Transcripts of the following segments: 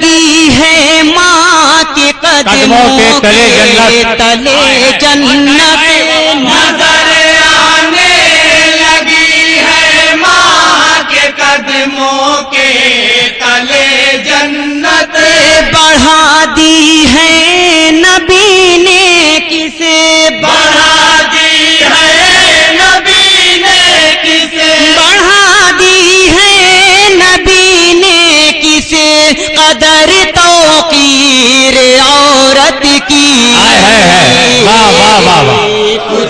لگی ہے ماں کے قدموں کے تلے جنت نظر آنے لگی ہے ماں کے قدموں کے تلے جنت بڑھا دی ہے نبی نے کسے بڑھا دی ہے نبی نے کسے بڑھا دی ہے نبی نے کسے قدر توقیر عورت کی واہ واہ واہ واہ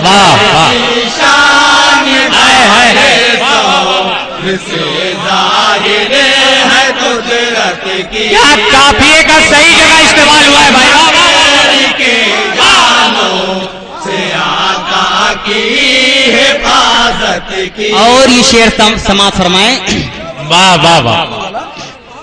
واہ واہ شان سے ظاہر ہے قدرت کی کیا کافیے کا صحیح جگہ استعمال ہوا ہے بھائی کے جانوں سے آقا کی حفاظت کی اور یہ شعر سماعت فرمائیں واہ واہ واہ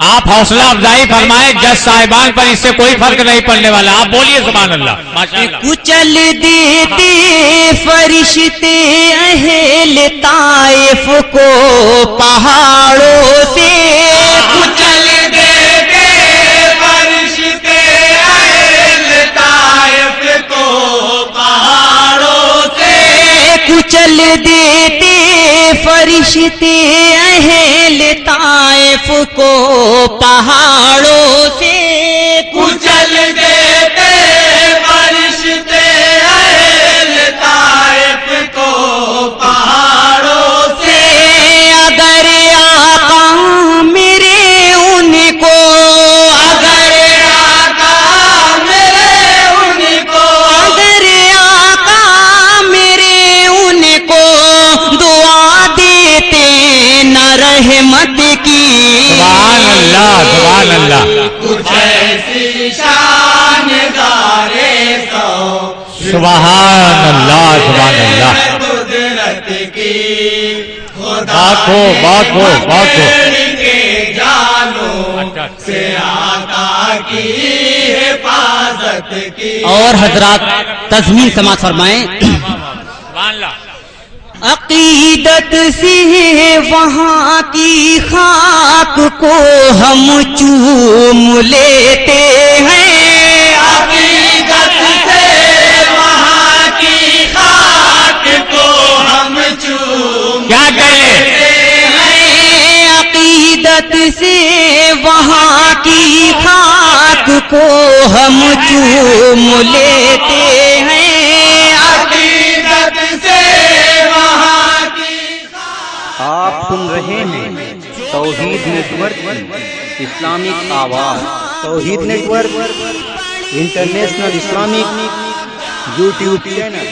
آپ حوصلہ افزائی فرمائیں جج صاحبان پر اس سے کوئی فرق نہیں پڑنے والا آپ بولیے سبحان اللہ ماشاءاللہ کچل دیتے فرشتے اہل طائف کو پہاڑوں سے کچل دیتے فرشتے اہل طائف کو پہاڑوں سے کچل دیتے فرشتے اہل طائف کو پہاڑوں سے کچل دیتے فرشتے اہل طائف کو پہاڑوں سے اگر آقا میرے ان کو اگر آقا میرے ان کو اگر آقا میرے ان کو دعا دیتے نہ رحمت کی سبحان اللہ سبحان اللہ کچھ ایسی شان دارے سو سبحان اللہ سبحان اللہ قدرت کی بات ہو بات ہو بات ہو کے جانوں سے آقا کی حفاظت کی اور حضرات تضمین سماعت فرمائیں سبحان اللہ عقیدت سے وہاں کی خاک کو ہم چوم لیتے ہیں عقیدت سے وہاں کی خاک کو ہم چوم کیا کہیں ہیں عقیدت سے وہاں کی خاک کو ہم چوم لیتے ہیں عقیدت سے وہاں کی آپ سن رہے ہیں توحید نیٹورک کی اسلامک آواز توحید network international Islamic YouTube channel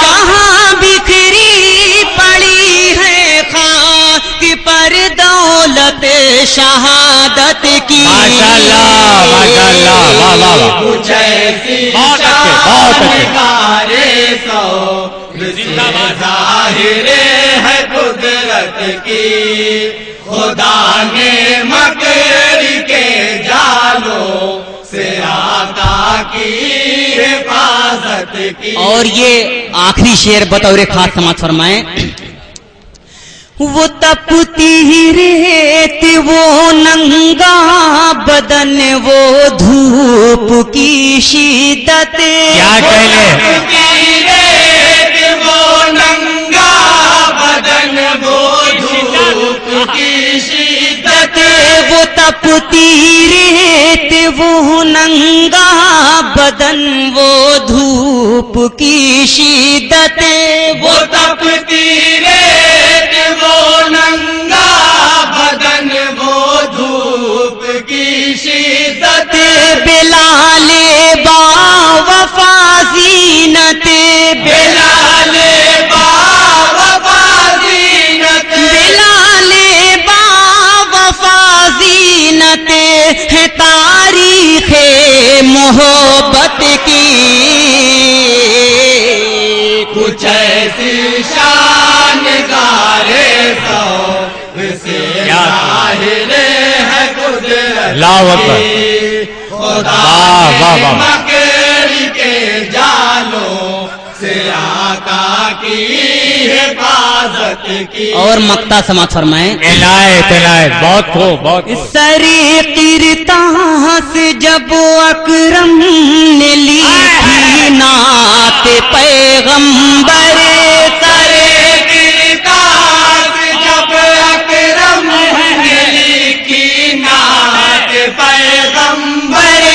جہاں بکھری پڑی ہے خاک پر دولت شہادت کی ماشاءاللہ ماشاءاللہ واہ واہ واہ کچھ ایسی بہت اچھے بہت اچھے شاندارے سو ظاہر ہے قدرت کی خدا نے مکر کے جالوں سے آقا کی حفاظت کی اور یہ آخری شعر بطور خاص سماعت فرمائیں وہ تپتی ریت وہ ننگا بدن وہ دھوپ کی شدت کیا کہنے وہ ننگا بدن وہ دھوپ کی شدت وہ تپتی ریت وہ ننگا بدن وہ دھوپ کی شدت وہ تپتی ریت وہ ننگا بدن وہ دھوپ کی شدت بلال با وفا زینت بلال با وفا زینت بلال با وفا زینت ہے تاریخ محبت کی کچھ ایسی شان گارے سو سے ظاہر ہے قدرت اللہ اکبر خدا واہ واہ واہ مکر کے جالوں سے آقا کی حفاظت حفاظت کی اور مقطع سماعت فرمائیں. عنایت عنایت بہت خوب بہت خوب. سرے قرطاس سے جب اکرم نے لی تھی نعت پیغمبر. سرے قرطاس جب اکرم نے لکھی نعت پیغمبر.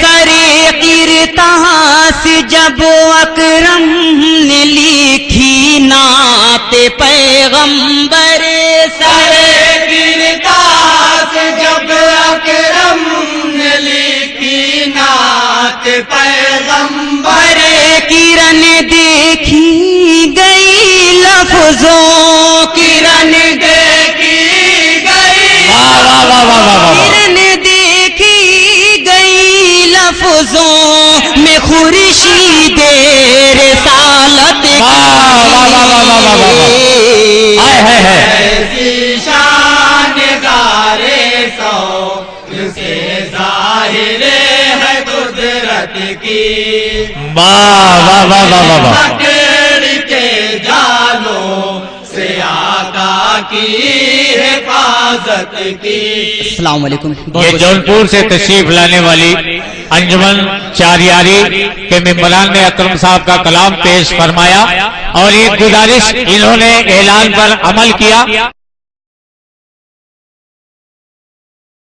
سرے قرطاس جب اکرم نے لکھی نعت پیغمبر. سرے قرطاس جب اکرم نے لکھی نعت پیغمبر. کرن دیکھی گئی لفظوں کرن دیکھی گئی واہ واہ واہ واہ واہ واہ. کرن دیکھی گئی لفظوں میں خورشید رسالت کی. واہ واہ واہ واہ واہ واہ واہ. ہائے ہائے ہائے. ایسی شان گارے سو سے ظاہر ہے قدرت کی. واہ واہ واہ واہ واہ واہ. پکڑ کے جالوں سے آقا کی حفاظت کی. السلام علیکم. یہ جونپور سے تشریف لانے والی انجمن چاریاری کے ممبران نے اکرم صاحب کا کلام پیش فرمایا اور ایک گزارش انہوں نے اعلان پر عمل کیا.